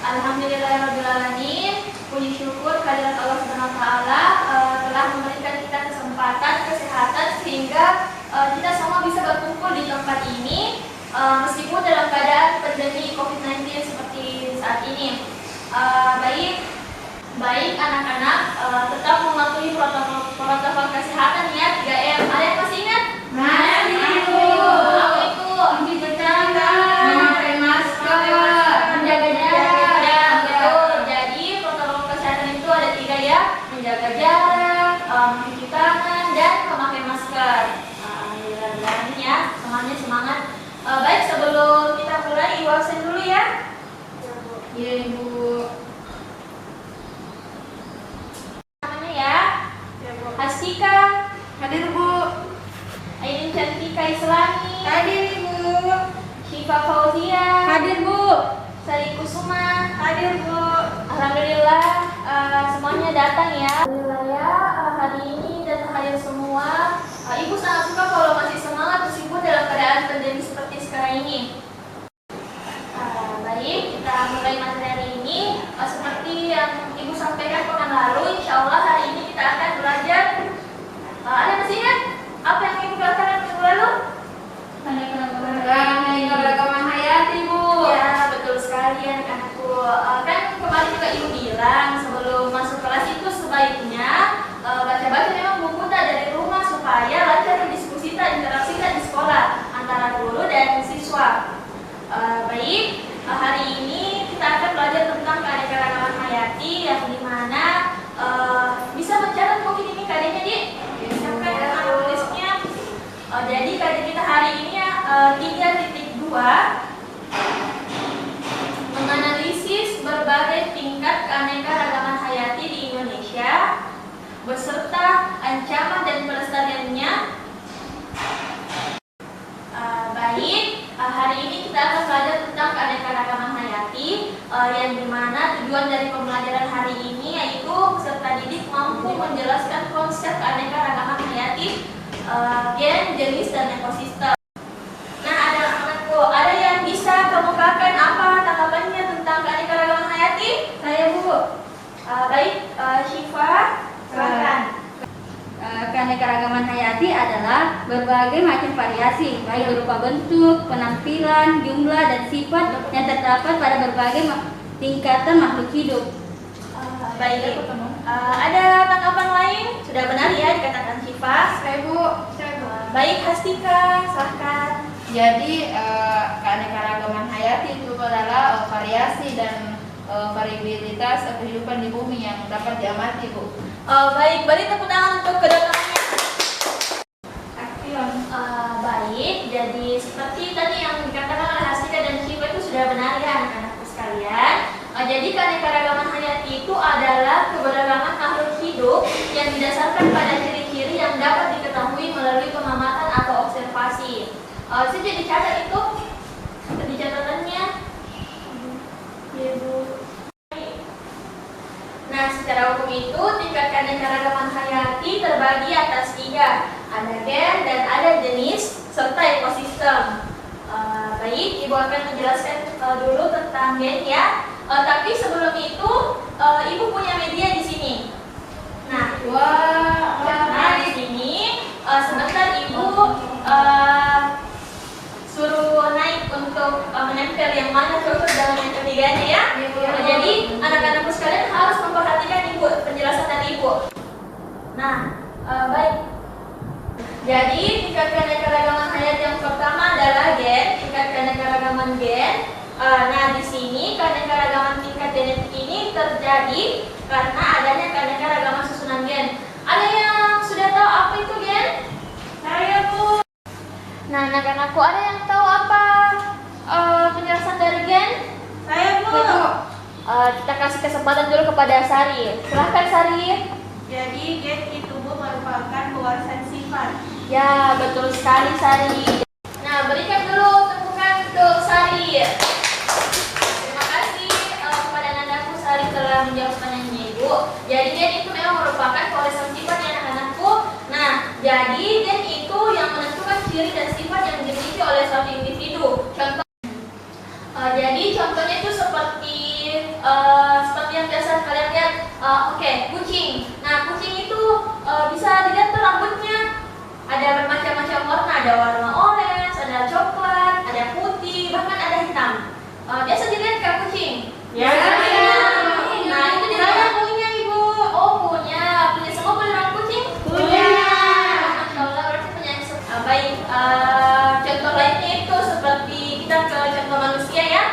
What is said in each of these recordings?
Alhamdulillahirrahmanirrahim. Puji syukur kehadirat Allah Subhanahu wa Ta'ala telah memberikan kita kesempatan, kesehatan sehingga kita semua bisa berkumpul di tempat ini meskipun dalam keadaan pandemi COVID-19 seperti saat ini. Baik anak-anak tetap mematuhi protokol kesehatan ya, 3M. Ada yang masih ingat? Ibu. Apa itu? Cuci tangan, memakai masker, menjaga jarak. Betul. Jadi protokol kesehatan itu ada 3 ya, menjaga jarak, mencuci tangan, dan memakai masker. Alhamdulillah ya, semuanya semangat. Baik, sebelum kita mulai, Ibu absen dulu ya. Iya Ibu. Namanya ya, Hastika. Hadir Bu. Ainin Cantika Islami. Hadir Ibu. Syifa Fauzia. Hadir Bu. Sari Kusuma. Hadir Bu. Alhamdulillah semuanya datang ya. Alhamdulillah ya, hari ini datang hadir semua. Ibu sangat suka kalau masih semangat meskipun dalam keadaan pandemi seperti sekarang ini. Baik, kita mulai materi hari ini. Seperti yang Ibu sampaikan pekan lalu, insya Allah hari ini kita akan belajar. Ada masih ingat apa yang Ibu katakan minggu lalu? Keberagaman hayati Bu. Ya, betul sekali anak-anakku. Kan kemarin juga Ibu bilang sebelum masuk kelas itu sebaiknya baca-baca memang buku dari rumah supaya lancar diskusi dan interaksi di sekolah antara guru dan siswa. Baik, hari ini kita akan belajar tentang keanekaragaman hayati yang dimana bisa mencatat mungkin ini karyanya di siapkan dengan tulisnya. Jadi karya kita hari ini 3.2 menganalisis berbagai tingkat keanekaragaman hayati di Indonesia beserta ancaman dan pelestariannya. Baik, hari ini kita akan belajar tentang keanekaragaman hayati yang dimana tujuan dari pembelajaran hari ini yaitu peserta didik mampu menjelaskan konsep keanekaragaman hayati, gen, jenis, dan ekosistem. Nah, ada yang bisa kemukakan apa tanggapannya tentang keanekaragaman hayati? Saya Bu. Baik, Syifa, silakan. Keanekaragaman hayati adalah berbagai macam variasi, baik berupa bentuk, penampilan, jumlah, dan sifat yang terdapat pada berbagai tingkatan makhluk hidup. Baik, ada tanggapan lain? Sudah benar ya dikatakan Syifa. Saya Bu. Baik, Hastika, silahkan. Jadi keanekaragaman hayati itu adalah variasi dan variabilitas kehidupan di bumi yang dapat diamati Bu. Baik, beri tepuk tangan untuk kedatangannya. Baik, jadi seperti tadi yang dikatakan oleh Hastika dan Syifa itu sudah benar ya anak-anakku sekalian. Jadi keanekaragaman hayati itu adalah keberagaman makhluk hidup yang didasarkan pada ciri-ciri yang dapat diketahui melalui pengamatan atau observasi. Saya jadi catat itu di catatannya. Nah, secara umum itu tingkat keanekaragaman hayati terbagi atas 3, ada gen dan ada jenis serta ekosistem. Baik, Ibu akan menjelaskan dulu tentang gen ya. Tapi sebelum itu, Ibu punya media di sini. Nah, di sini sebentar Ibu suruh naik untuk menempel yang mana cocok dengan yang ketiganya ya. Jadi anak-anakku sekalian harus memperhatikan Ibu, penjelasan dari Ibu. Nah, baik. Jadi tingkat keanekaragaman hayati yang pertama adalah gen, tingkat keanekaragaman gen. Nah, di sini keanekaragaman tingkat genetik ini terjadi karena adanya keanekaragaman susunan gen. Ada yang sudah tahu apa itu gen? Saya Bu. Nah, anak-anakku ada yang tahu apa penjelasan dari gen? Saya Bu. Kita kasih kesempatan dulu kepada Sari. Silahkan Sari. Jadi gen itu Bu merupakan pewarisan sifat. Ya, betul sekali Sari. Nah, berikan dulu tepukan untuk Sari. Terima kasih kepada Nandaku Sari telah menjawab pertanyaannya Ibu. Jadi gen itu memang merupakan pewarisan sifat ya anak-anakku. Nah, jadi gen itu yang menentukan ciri dan sifat yang dimiliki oleh suatu individu. Jadi contohnya itu seperti Oke, kucing. Nah, kucing itu bisa dilihat tuh rambutnya ada bermacam-macam warna, ada warna orange, ada coklat, ada putih, bahkan ada hitam. Biasa dilihat ke kucing. Ya. Nah, itu dia. Saya punya Ibu. Oh, punya semua peliharaan kucing? Punya. Masya Allah, berarti punya baik. Contoh lainnya itu seperti kita ke contoh manusia ya.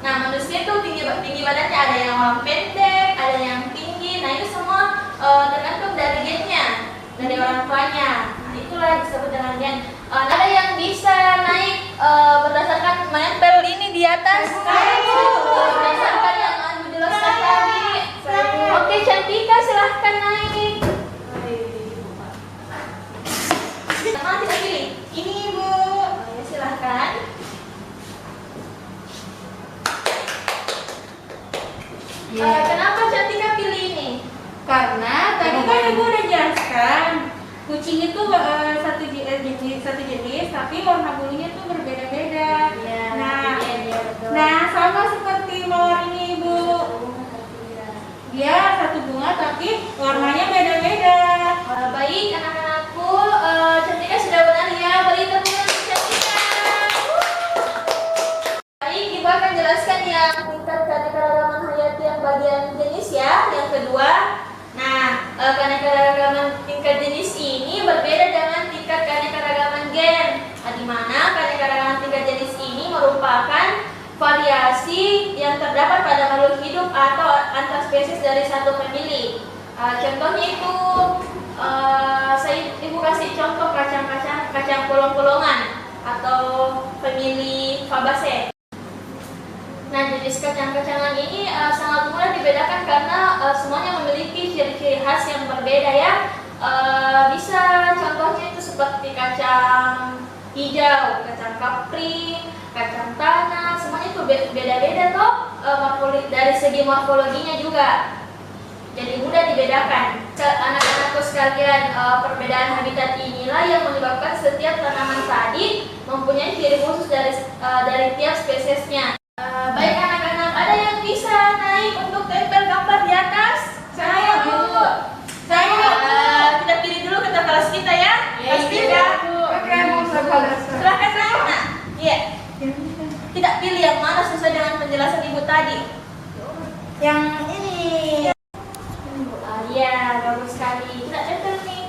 Nah, manusia itu tinggi badannya, ada yang orang pendek, ada yang tinggi. Nah, itu semua tergantung dari gennya, dari orang tuanya. Nah, itulah disebut dengan gen. Ada yang bisa naik berdasarkan menempel ini di atas. Berdasarkan yang Anu jelaskan tadi. Oke, Cantika silahkan naik. Mana kita pilih? Ini Ibu. Ya, silahkan. Kenapa Cantika pilih ini? Karena tadi kan Ibu udah jelaskan kucing itu satu jenis, tapi warna bulunya tuh berbeda-beda. Ya, Nah, iya, betul. nah sama seperti mawar ini Ibu. Dia satu bunga tapi warnanya beda-beda. Baik anak-anakku, Cantika sudah benar ya. Beri tepuk tangan untuk Cantika. Baik, Ibu akan jelaskan yang tingkat keanekaragaman hayati yang bagian jenis ya. Yang kedua, nah keanekaragaman tingkat jenis ini berbeda dengan tingkat keanekaragaman gen. Di mana keanekaragaman tingkat jenis ini merupakan variasi yang terdapat pada makhluk hidup atau antar spesies dari satu famili. Contohnya itu, Ibu kasih contoh kacang polong-polongan atau famili Fabaceae. Nah, jenis kacang-kacangan ini sangat mudah dibedakan karena semuanya memiliki ciri-ciri khas yang berbeda ya. Bisa contohnya itu seperti kacang hijau, kacang kapri, kacang tanah, semuanya itu beda-beda toh dari segi morfologinya juga. Jadi mudah dibedakan. Anak-anakku sekalian, perbedaan habitat inilah yang menyebabkan setiap tanaman tadi mempunyai ciri khusus dari tiap spesiesnya. Baik anak-anak, ada yang bisa naik untuk tempel gambar di atas? Saya, Bu. Saya. Kita pilih dulu kata kelas kita ya. Pasti ya. Oke, mau sekolah. Silahkan naik. Nah, iya. Tidak pilih yang mana sesuai dengan penjelasan Ibu tadi. Yang ini. Iya, bagus sekali. Kita tempel nih.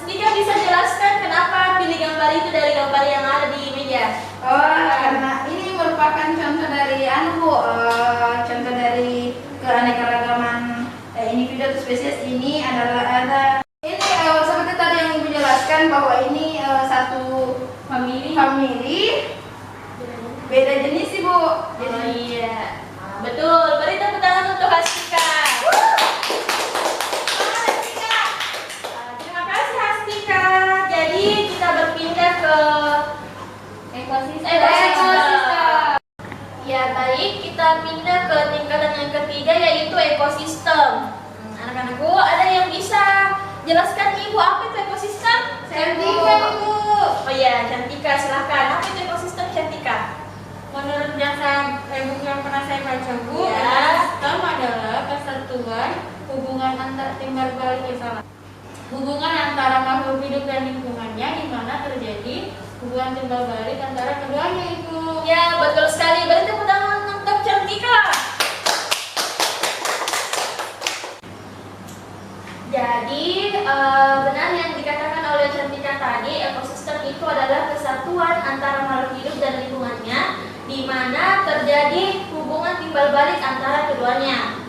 Nika bisa jelaskan kenapa pilih gambar itu dari gambar yang ada di meja? Karena ini merupakan contoh dari contoh dari keanekaragaman individu atau spesies. Ini adalah ini seperti tadi yang Ibu jelaskan bahwa ini satu famili beda jenis Ibu. Oh iya, betul. Beri tepuk tangan untuk Hastika. Terima kasih Hastika. Jadi kita berpindah ke ekosistem. Ya baik, kita pindah ke tingkatan yang ketiga yaitu ekosistem. Anak-anakku, ada yang bisa jelaskan Ibu apa itu ekosistem? Cantika Ibu. Oh iya, Cantika silahkan. Apa itu ekosistem Cantika? Menurut jasa buku yang pernah saya baca Bu, Ya. ekosistem adalah kesatuan hubungan antar timbal balik hubungan antara makhluk hidup dan lingkungannya, di mana terjadi hubungan timbal balik antara keduanya Ibu. Ya, betul sekali. Beri tepuk tangan untuk Cantika. Jadi, benar yang dikatakan oleh Cantika tadi, ekosistem itu adalah kesatuan antara makhluk hidup dan lingkungannya, di mana terjadi hubungan timbal balik antara keduanya.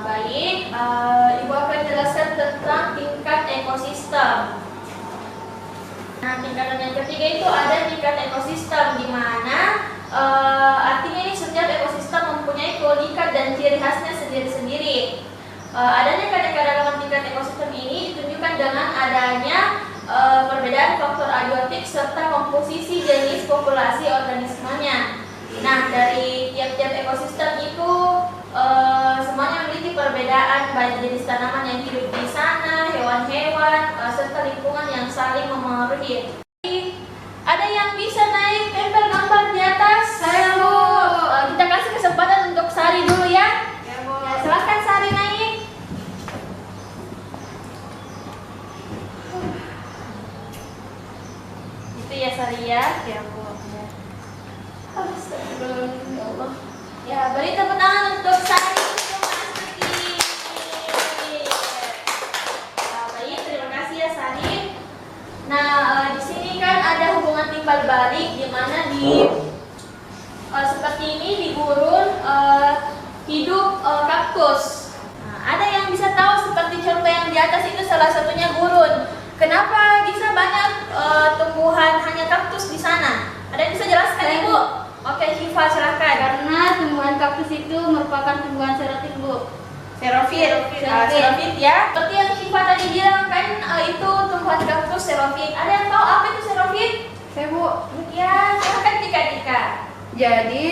Baik, Ibu akan jelaskan tentang tingkat ekosistem. Nah, tingkatan yang ketiga itu ada tingkat ekosistem, di mana artinya ini setiap ekosistem mempunyai keunikan dan ciri khasnya sendiri-sendiri. Adanya keanekaragaman tingkat ekosistem ini ditunjukkan dengan adanya perbedaan faktor abiotik serta komposisi jenis populasi organismenya. Nah, dari tiap-tiap ekosistem itu semuanya memiliki perbedaan baik jenis tanaman yang hidup di sana, hewan-hewan, serta lingkungan yang saling memengaruhi. Ada yang bisa naik tempel gambar di atas? Saya, Bu. Kita kasih kesempatan untuk Ya, beri tepuk tangan untuk Sari Sumastri. Baik, terima kasih ya Sari. Nah, di sini kan ada hubungan timbal balik di mana seperti ini di gurun hidup kaktus. Nah, ada yang bisa tahu seperti contoh yang di atas itu salah satunya gurun. Kenapa bisa banyak tumbuhan hanya kaktus di sana? Ada yang bisa jelaskan Ibu? Oke, Syifa silakan. Karena tumbuhan kaktus itu merupakan tumbuhan xerotik, Bu. Xerofit. Xerofit ya. Seperti yang Syifa tadi bilang kan itu tumbuhan kaktus xerofit. Ada yang tahu apa itu xerofit? Saya Bu. Ya, silakan Tika. Jadi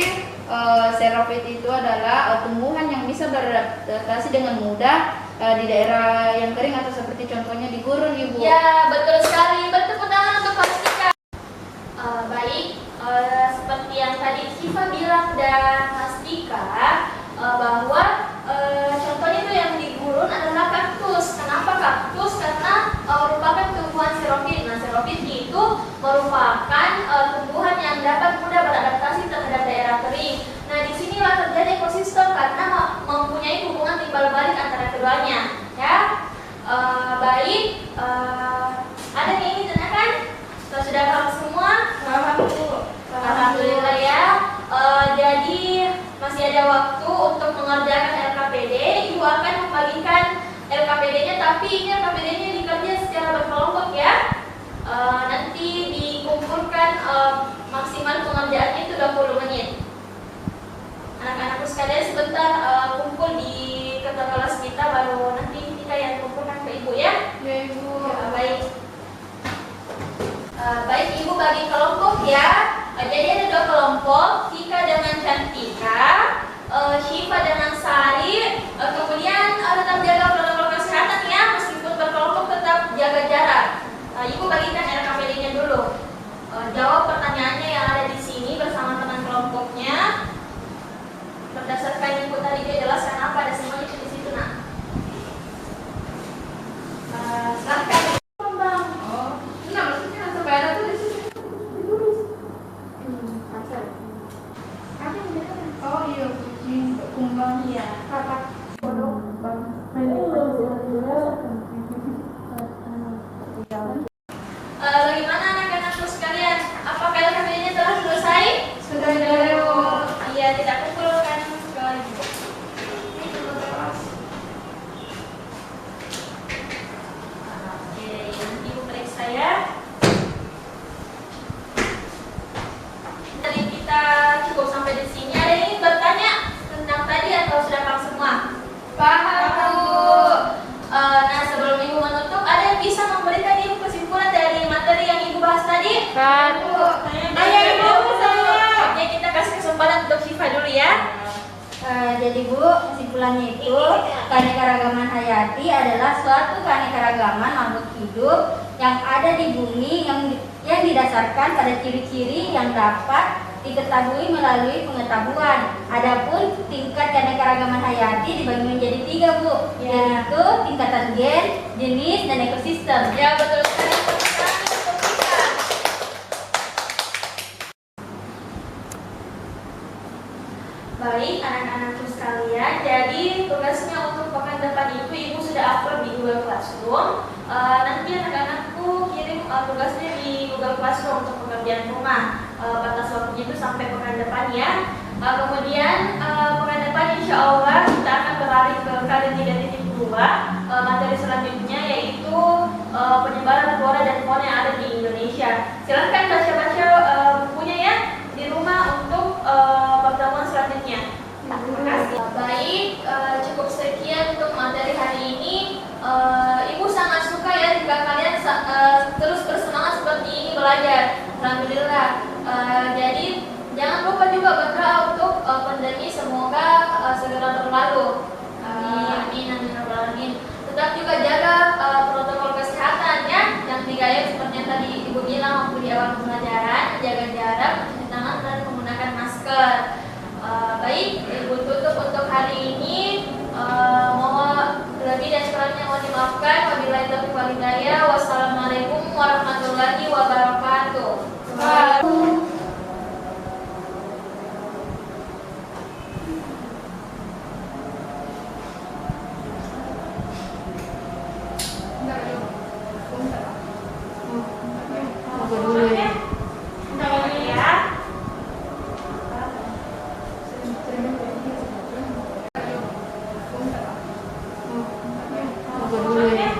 xerofit itu adalah tumbuhan yang bisa beradaptasi dengan mudah di daerah yang kering atau seperti contohnya di gurun, Ibu. Ya, betul sekali. Bertepuk tangan untuk Mas Tika. Baik, seperti yang tadi Syifa bilang dan Mas Tika bahwa contohnya itu yang di gurun adalah kaktus. Kenapa kaktus? Karena merupakan tumbuhan xerofit. Nah, xerofit itu merupakan tumbuhan yang dapat mudah beradaptasi terhadap daerah kering. Nah, disinilah terjadi ekosistem karena mempunyai hubungan timbal balik antara keduanya. Ya, baik. Ada yang ingin ditanyakan? Sudah paham semua? Paham, Bu. Alhamdulillah ya. Jadi masih ada waktu untuk mengerjakan LKPD. Ibu akan membagikan LKPD-nya, tapi ini LKPD-nya dikerja secara berkelompok ya. Nanti dikumpulkan maksimal pengerjaannya itu 20 menit. Anak-anakku sekalian sebentar kumpul di ketua kelas kita, baru nanti kita yang kumpulkan ke Ibu ya. Ya, Ibu. Ya, baik. Baik, Ibu bagi kelompok ya. Jadi ada 2 kelompok, Tika dengan Cantika, Syifa dengan Sari. Kemudian tetap jaga protokol kesehatan ya, meskipun berkelompok tetap jaga jarak. Ibu bagikan LKPD-nya dulu. Jawab pertanyaannya yang ada di sini bersama teman kelompoknya. Berdasarkan Ibu tadi dia jelaskan apa, ada semuanya di situ nak. Silahkan. Oh, nah maksudnya sampai ada tuh di sini. Oh iya, kucing kumbang. Iya. Bagaimana anak-anakku sekalian? Apakah LKPD-nya telah selesai? Sudah, Bu. Iya, kita kumpulkan ke Ibu. Oke, nanti Ibu periksa ya. Tadi kita cukup sampai di sini. Ada yang ingin bertanya tentang tadi atau sudah paham semua? Paham, Bu. Nah, sebelum Ibu menutup, ada yang bisa memberikan Ibu kesimpulan dari materi yang Ibu bahas tadi? Bu. Ayo Ibu, Oke, kita kasih kesempatan untuk Syifa dulu ya. Jadi Bu, kesimpulannya itu keanekaragaman hayati adalah suatu keanekaragaman makhluk hidup yang ada di bumi yang didasarkan pada ciri-ciri yang dapat diketahui melalui pengetahuan. Adapun tingkat keanekaragaman hayati dibagi menjadi 3, Bu, yaitu tingkatan gen, jenis, dan ekosistem. Ya, betul sekali. Tepuk tangan untuk Syifa. Baik, anak-anakku sekalian, jadi tugasnya untuk pekan depan itu Ibu sudah upload di Google Classroom. Nanti anak-anakku kirim tugasnya di Google Classroom untuk pekerjaan rumah. Batas waktunya itu sampai pekan depan ya. Kemudian pekan depan insya Allah kita akan beralih ke KD 3.2. Materi selanjutnya yaitu penyebaran flora dan fauna yang ada di Indonesia. Silahkan baca-baca bukunya ya di rumah untuk pertemuan selanjutnya. Terima kasih. Baik, cukup sekian untuk materi hari ini. Ibu sangat suka ya jika kalian terus bersemangat seperti ini belajar. Alhamdulillah. Jadi jangan lupa juga berdoa untuk pandemi semoga segera berlalu. Amin, amin, amin. Tetap juga jaga protokol kesehatan ya, yang 3M seperti yang tadi Ibu bilang waktu di awal pembelajaran. peduli.